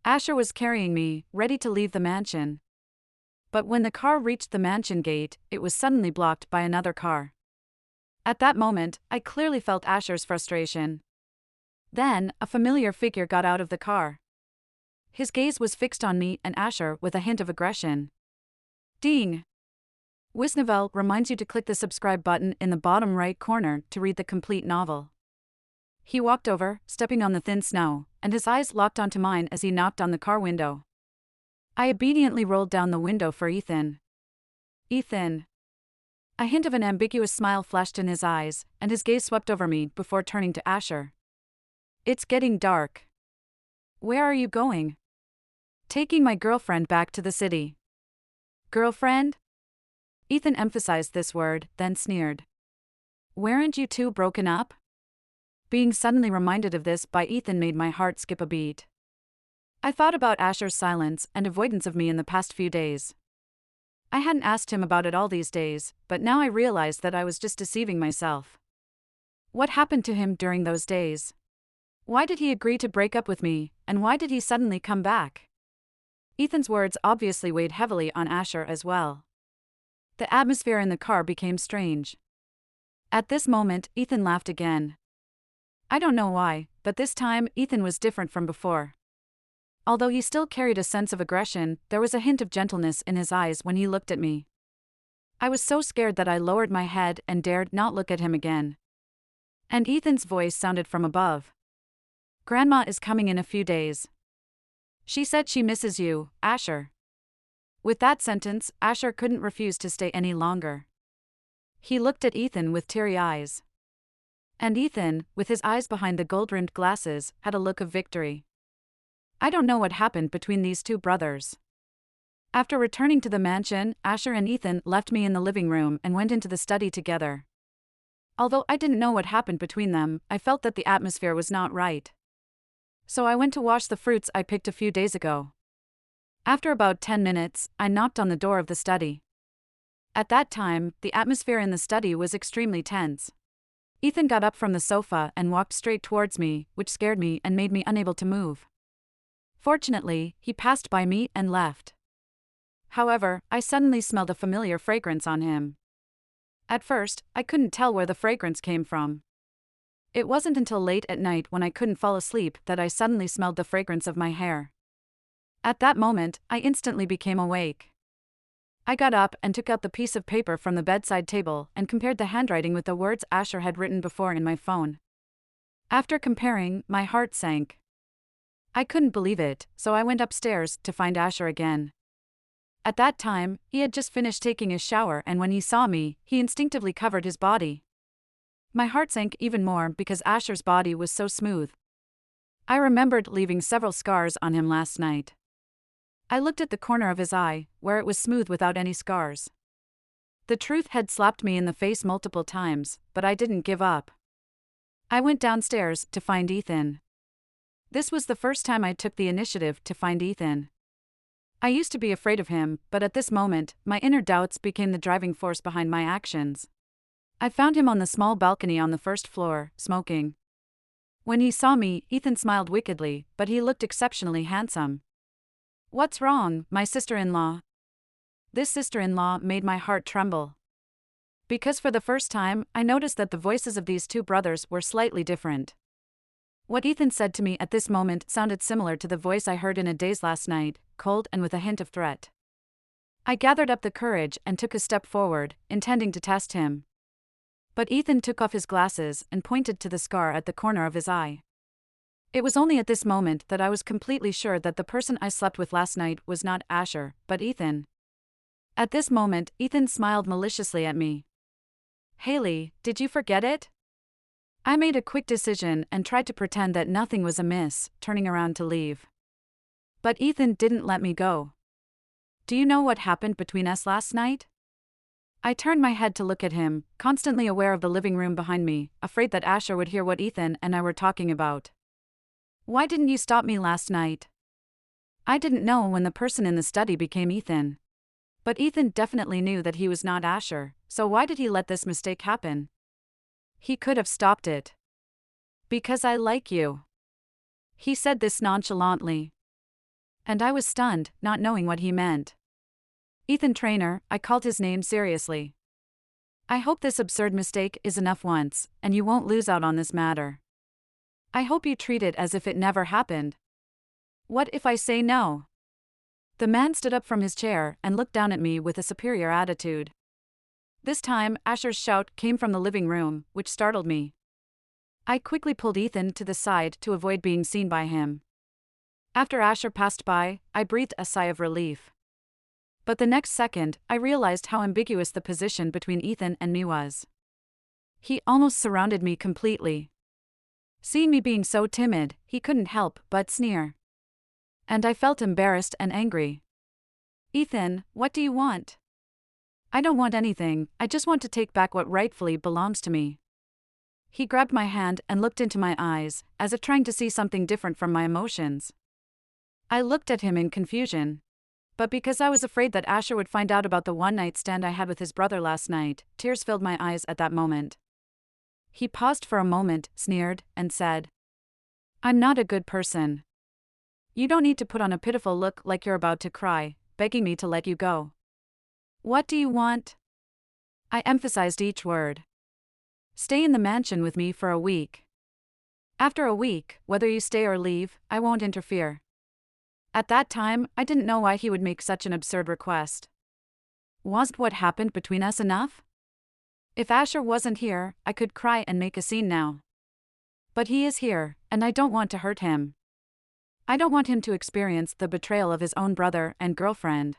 Asher was carrying me, ready to leave the mansion. But when the car reached the mansion gate, it was suddenly blocked by another car. At that moment, I clearly felt Asher's frustration. Then, a familiar figure got out of the car. His gaze was fixed on me and Asher with a hint of aggression. Ding! Wisnovel reminds you to click the subscribe button in the bottom right corner to read the complete novel. He walked over, stepping on the thin snow, and his eyes locked onto mine as he knocked on the car window. I obediently rolled down the window for Ethan. Ethan. A hint of an ambiguous smile flashed in his eyes, and his gaze swept over me before turning to Asher. It's getting dark. Where are you going? Taking my girlfriend back to the city. Girlfriend? Ethan emphasized this word, then sneered. Weren't you two broken up? Being suddenly reminded of this by Ethan made my heart skip a beat. I thought about Asher's silence and avoidance of me in the past few days. I hadn't asked him about it all these days, but now I realized that I was just deceiving myself. What happened to him during those days? Why did he agree to break up with me, and why did he suddenly come back? Ethan's words obviously weighed heavily on Asher as well. The atmosphere in the car became strange. At this moment, Ethan laughed again. I don't know why, but this time, Ethan was different from before. Although he still carried a sense of aggression, there was a hint of gentleness in his eyes when he looked at me. I was so scared that I lowered my head and dared not look at him again. And Ethan's voice sounded from above. Grandma is coming in a few days. She said she misses you, Asher. With that sentence, Asher couldn't refuse to stay any longer. He looked at Ethan with teary eyes. And Ethan, with his eyes behind the gold-rimmed glasses, had a look of victory. I don't know what happened between these two brothers. After returning to the mansion, Asher and Ethan left me in the living room and went into the study together. Although I didn't know what happened between them, I felt that the atmosphere was not right. So I went to wash the fruits I picked a few days ago. After about 10 minutes, I knocked on the door of the study. At that time, the atmosphere in the study was extremely tense. Ethan got up from the sofa and walked straight towards me, which scared me and made me unable to move. Fortunately, he passed by me and left. However, I suddenly smelled a familiar fragrance on him. At first, I couldn't tell where the fragrance came from. It wasn't until late at night when I couldn't fall asleep that I suddenly smelled the fragrance of my hair. At that moment, I instantly became awake. I got up and took out the piece of paper from the bedside table and compared the handwriting with the words Asher had written before in my phone. After comparing, my heart sank. I couldn't believe it, so I went upstairs to find Asher again. At that time, he had just finished taking his shower, and when he saw me, he instinctively covered his body. My heart sank even more because Asher's body was so smooth. I remembered leaving several scars on him last night. I looked at the corner of his eye, where it was smooth without any scars. The truth had slapped me in the face multiple times, but I didn't give up. I went downstairs to find Ethan. This was the first time I took the initiative to find Ethan. I used to be afraid of him, but at this moment, my inner doubts became the driving force behind my actions. I found him on the small balcony on the first floor, smoking. When he saw me, Ethan smiled wickedly, but he looked exceptionally handsome. What's wrong, my sister-in-law? This sister-in-law made my heart tremble. Because for the first time, I noticed that the voices of these two brothers were slightly different. What Ethan said to me at this moment sounded similar to the voice I heard in a daze last night, cold and with a hint of threat. I gathered up the courage and took a step forward, intending to test him. But Ethan took off his glasses and pointed to the scar at the corner of his eye. It was only at this moment that I was completely sure that the person I slept with last night was not Asher, but Ethan. At this moment, Ethan smiled maliciously at me. Haley, did you forget it? I made a quick decision and tried to pretend that nothing was amiss, turning around to leave. But Ethan didn't let me go. Do you know what happened between us last night? I turned my head to look at him, constantly aware of the living room behind me, afraid that Asher would hear what Ethan and I were talking about. Why didn't you stop me last night? I didn't know when the person in the study became Ethan. But Ethan definitely knew that he was not Asher, so why did he let this mistake happen? He could have stopped it. Because I like you. He said this nonchalantly. And I was stunned, not knowing what he meant. Ethan Trainer, I called his name seriously. I hope this absurd mistake is enough once, and you won't lose out on this matter. I hope you treat it as if it never happened. What if I say no? The man stood up from his chair and looked down at me with a superior attitude. This time, Asher's shout came from the living room, which startled me. I quickly pulled Ethan to the side to avoid being seen by him. After Asher passed by, I breathed a sigh of relief. But the next second, I realized how ambiguous the position between Ethan and me was. He almost surrounded me completely. Seeing me being so timid, he couldn't help but sneer. And I felt embarrassed and angry. Ethan, what do you want? I don't want anything, I just want to take back what rightfully belongs to me. He grabbed my hand and looked into my eyes, as if trying to see something different from my emotions. I looked at him in confusion. But because I was afraid that Asher would find out about the one-night stand I had with his brother last night, tears filled my eyes at that moment. He paused for a moment, sneered, and said, "I'm not a good person. You don't need to put on a pitiful look like you're about to cry, begging me to let you go. What do you want?" I emphasized each word. "Stay in the mansion with me for a week. After a week, whether you stay or leave, I won't interfere." At that time, I didn't know why he would make such an absurd request. Wasn't what happened between us enough? If Asher wasn't here, I could cry and make a scene now. But he is here, and I don't want to hurt him. I don't want him to experience the betrayal of his own brother and girlfriend.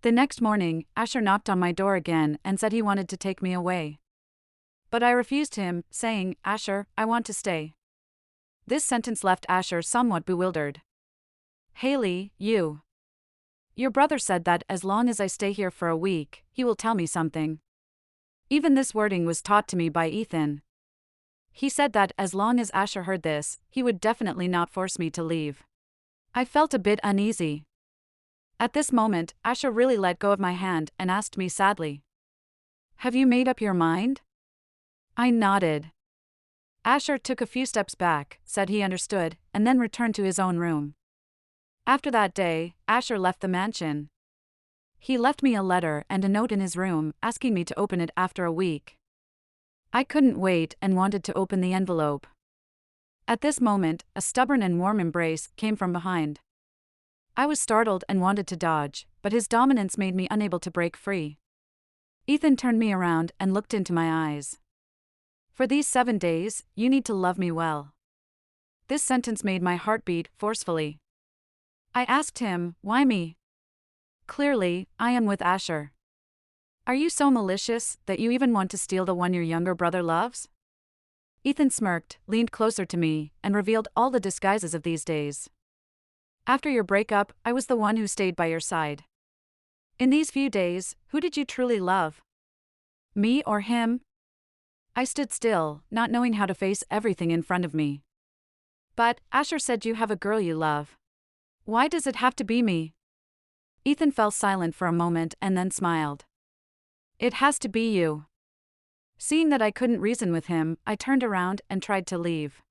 The next morning, Asher knocked on my door again and said he wanted to take me away. But I refused him, saying, "Asher, I want to stay." This sentence left Asher somewhat bewildered. "Haley, Your brother said that as long as I stay here for a week, he will tell me something." Even this wording was taught to me by Ethan. He said that as long as Asher heard this, he would definitely not force me to leave. I felt a bit uneasy. At this moment, Asher really let go of my hand and asked me sadly, "Have you made up your mind?" I nodded. Asher took a few steps back, said he understood, and then returned to his own room. After that day, Asher left the mansion. He left me a letter and a note in his room, asking me to open it after a week. I couldn't wait and wanted to open the envelope. At this moment, a stubborn and warm embrace came from behind. I was startled and wanted to dodge, but his dominance made me unable to break free. Ethan turned me around and looked into my eyes. "For these 7 days, you need to love me well." This sentence made my heart beat forcefully. I asked him, "Why me?" "Clearly, I am with Asher." "Are you so malicious that you even want to steal the one your younger brother loves?" Ethan smirked, leaned closer to me, and revealed all the disguises of these days. "After your breakup, I was the one who stayed by your side. In these few days, who did you truly love? Me or him?" I stood still, not knowing how to face everything in front of me. "But, Asher said you have a girl you love. Why does it have to be me?" Ethan fell silent for a moment and then smiled. "It has to be you." Seeing that I couldn't reason with him, I turned around and tried to leave.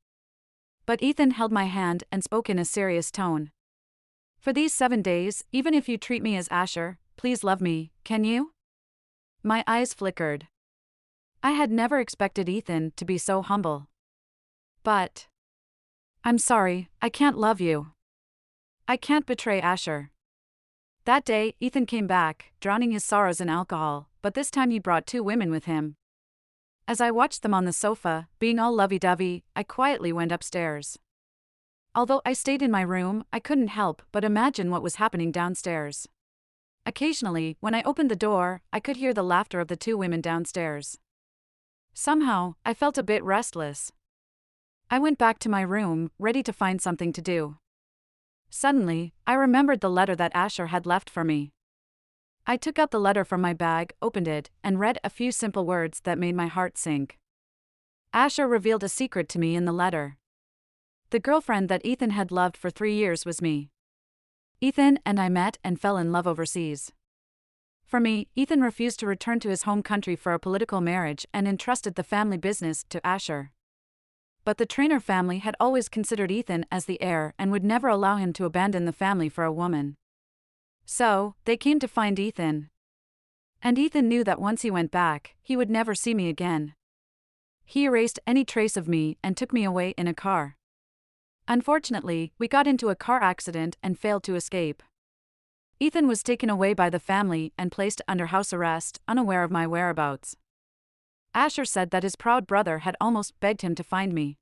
But Ethan held my hand and spoke in a serious tone. "For these 7 days, even if you treat me as Asher, please love me, can you?" My eyes flickered. I had never expected Ethan to be so humble. "But I'm sorry, I can't love you. I can't betray Asher." That day, Ethan came back, drowning his sorrows in alcohol, but this time he brought 2 women with him. As I watched them on the sofa, being all lovey-dovey, I quietly went upstairs. Although I stayed in my room, I couldn't help but imagine what was happening downstairs. Occasionally, when I opened the door, I could hear the laughter of the 2 women downstairs. Somehow, I felt a bit restless. I went back to my room, ready to find something to do. Suddenly, I remembered the letter that Asher had left for me. I took out the letter from my bag, opened it, and read a few simple words that made my heart sink. Asher revealed a secret to me in the letter. The girlfriend that Ethan had loved for 3 years was me. Ethan and I met and fell in love overseas. For me, Ethan refused to return to his home country for a political marriage and entrusted the family business to Asher. But the Trainer family had always considered Ethan as the heir and would never allow him to abandon the family for a woman. So, they came to find Ethan. And Ethan knew that once he went back, he would never see me again. He erased any trace of me and took me away in a car. Unfortunately, we got into a car accident and failed to escape. Ethan was taken away by the family and placed under house arrest, unaware of my whereabouts. Asher said that his proud brother had almost begged him to find me.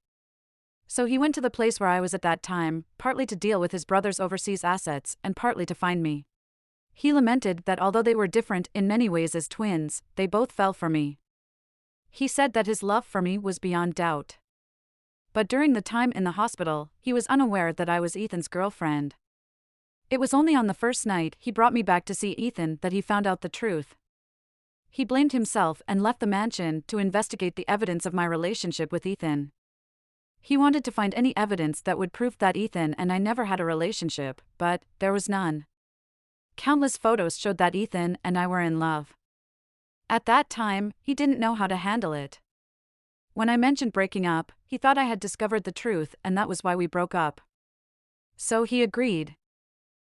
So he went to the place where I was at that time, partly to deal with his brother's overseas assets and partly to find me. He lamented that although they were different in many ways as twins, they both fell for me. He said that his love for me was beyond doubt. But during the time in the hospital, he was unaware that I was Ethan's girlfriend. It was only on the first night he brought me back to see Ethan that he found out the truth. He blamed himself and left the mansion to investigate the evidence of my relationship with Ethan. He wanted to find any evidence that would prove that Ethan and I never had a relationship, but there was none. Countless photos showed that Ethan and I were in love. At that time, he didn't know how to handle it. When I mentioned breaking up, he thought I had discovered the truth and that was why we broke up. So he agreed.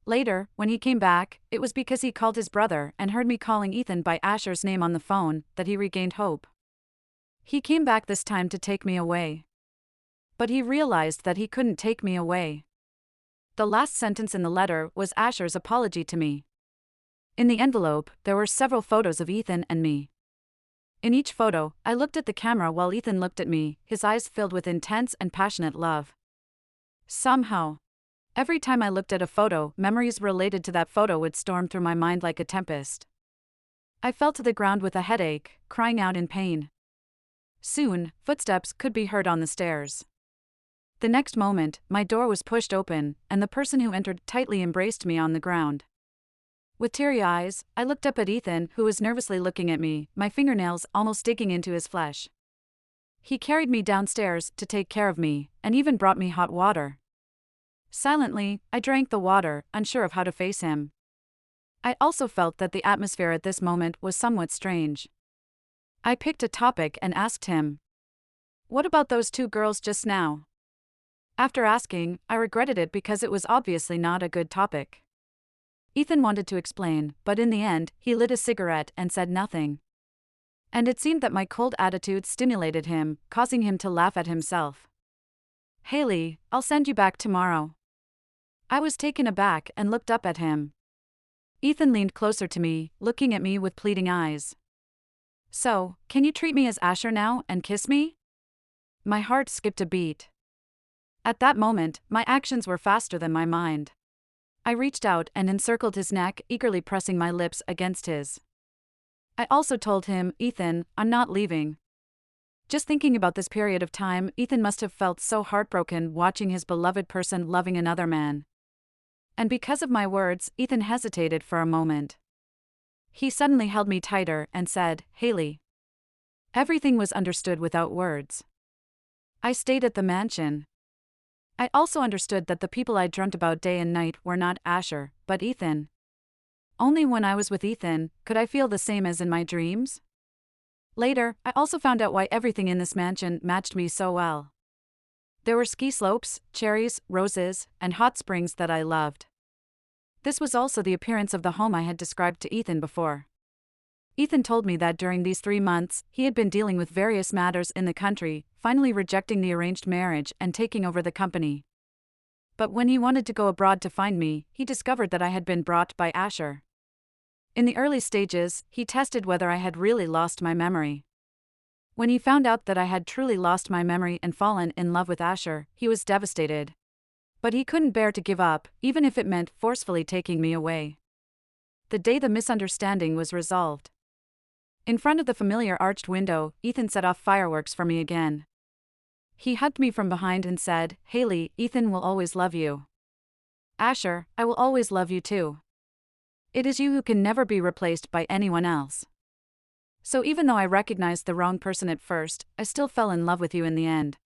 Later, when he came back, it was because he called his brother and heard me calling Ethan by Asher's name on the phone that he regained hope. He came back this time to take me away. But he realized that he couldn't take me away. The last sentence in the letter was Asher's apology to me. In the envelope, there were several photos of Ethan and me. In each photo, I looked at the camera while Ethan looked at me, his eyes filled with intense and passionate love. Somehow, every time I looked at a photo, memories related to that photo would storm through my mind like a tempest. I fell to the ground with a headache, crying out in pain. Soon, footsteps could be heard on the stairs. The next moment, my door was pushed open, and the person who entered tightly embraced me on the ground. With teary eyes, I looked up at Ethan, who was nervously looking at me, my fingernails almost digging into his flesh. He carried me downstairs to take care of me, and even brought me hot water. Silently, I drank the water, unsure of how to face him. I also felt that the atmosphere at this moment was somewhat strange. I picked a topic and asked him, "What about those two girls just now?" After asking, I regretted it because it was obviously not a good topic. Ethan wanted to explain, but in the end, he lit a cigarette and said nothing. And it seemed that my cold attitude stimulated him, causing him to laugh at himself. "Haley, I'll send you back tomorrow." I was taken aback and looked up at him. Ethan leaned closer to me, looking at me with pleading eyes. "So, can you treat me as Asher now and kiss me?" My heart skipped a beat. At that moment, my actions were faster than my mind. I reached out and encircled his neck, eagerly pressing my lips against his. I also told him, "Ethan, I'm not leaving." Just thinking about this period of time, Ethan must have felt so heartbroken watching his beloved person loving another man. And because of my words, Ethan hesitated for a moment. He suddenly held me tighter and said, "Haley." Everything was understood without words. I stayed at the mansion. I also understood that the people I dreamt about day and night were not Asher, but Ethan. Only when I was with Ethan could I feel the same as in my dreams. Later, I also found out why everything in this mansion matched me so well. There were ski slopes, cherries, roses, and hot springs that I loved. This was also the appearance of the home I had described to Ethan before. Ethan told me that during these 3 months, he had been dealing with various matters in the country, finally rejecting the arranged marriage and taking over the company. But when he wanted to go abroad to find me, he discovered that I had been brought by Asher. In the early stages, he tested whether I had really lost my memory. When he found out that I had truly lost my memory and fallen in love with Asher, he was devastated. But he couldn't bear to give up, even if it meant forcefully taking me away. The day the misunderstanding was resolved. In front of the familiar arched window, Ethan set off fireworks for me again. He hugged me from behind and said, "Haley, Ethan will always love you. Asher, I will always love you too. It is you who can never be replaced by anyone else. So even though I recognized the wrong person at first, I still fell in love with you in the end."